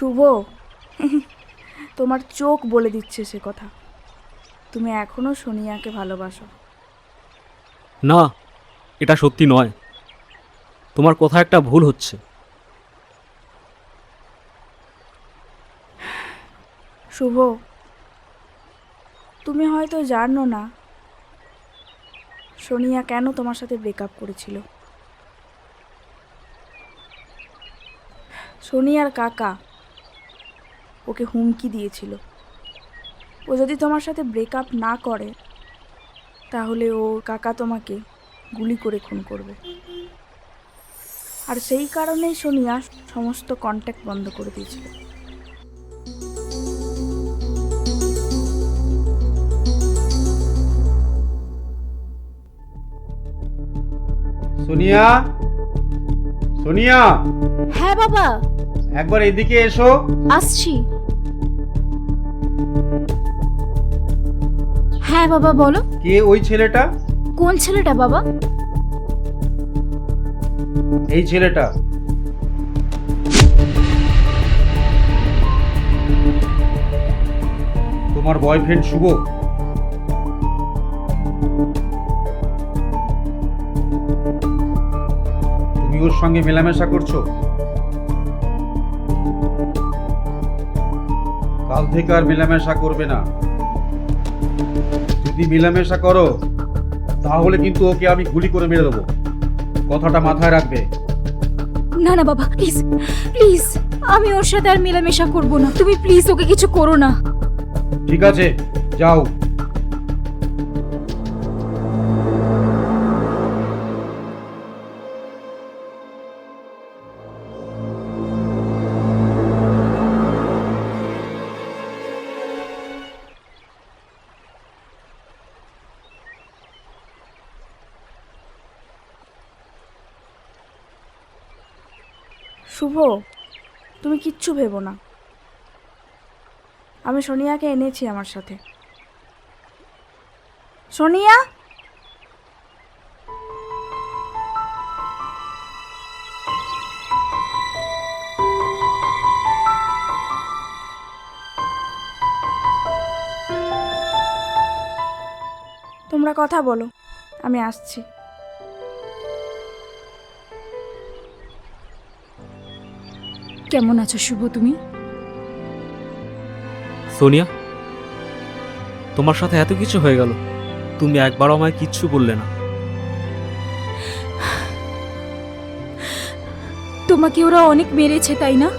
শুভ, তোমার চোখ বলে দিচ্ছে সে কথা। তুমি এখনো সোনিয়াকে ভালোবাসো। না, এটা সত্যি নয়। তোমার কোথাও একটা ভুল হচ্ছে। শুভ, তুমি হয়তো জানো না সোনিয়া কেন তোমার সাথে ব্রেকআপ করেছিল। সোনিয়ার কাকা ওকে হুমকি দিয়েছিল, ও যদি তোমার সাথে ব্রেকআপ না করে তাহলে ওর কাকা তোমাকে গুলি করে খুন করবে। আর সেই কারণেই সোনিয়া সমস্ত কন্ট্যাক্ট বন্ধ করে দিয়েছিল। সোনিয়া, সোনিয়া, হ্যাঁ বাবা, একবার এদিকে এসো। আসছি। হ্যাঁ বাবা বলো। কে ওই ছেলেটা? কোন ছেলেটা বাবা? এই ছেলেটা। তোমার বয়ফ্রেন্ড শুভ। তুমি ওর সঙ্গে মেলামেশা করছো। কাল থেকে আর মেলামেশা করবে না। যদি মেলামেশা করো তাহলে কিন্তু ওকে আমি গুলি করে মেরে দেবো। কথাটা মাথায় রাখবে। না না বাবা, প্লিজ প্লিজ, আমি ওর সাথে আর মেলামেশা করব না। তুমি প্লিজ ওকে কিছু করো না। ঠিক আছে, যাও। শুভ, তুমি কিচ্ছু ভেবো না। আমি সোনিয়াকে এনেছি আমার সাথে। সোনিয়া, তোমরা কথা বলো, আমি আসছি। কেমন আছো শুভ তুমি? সোনিয়া, তোমার সাথে এত কিছু হয়ে গেল, তুমি একবারও আমায় কিচ্ছু বললে না। তোমাকে ওরা অনেক মেরেছে তাই না?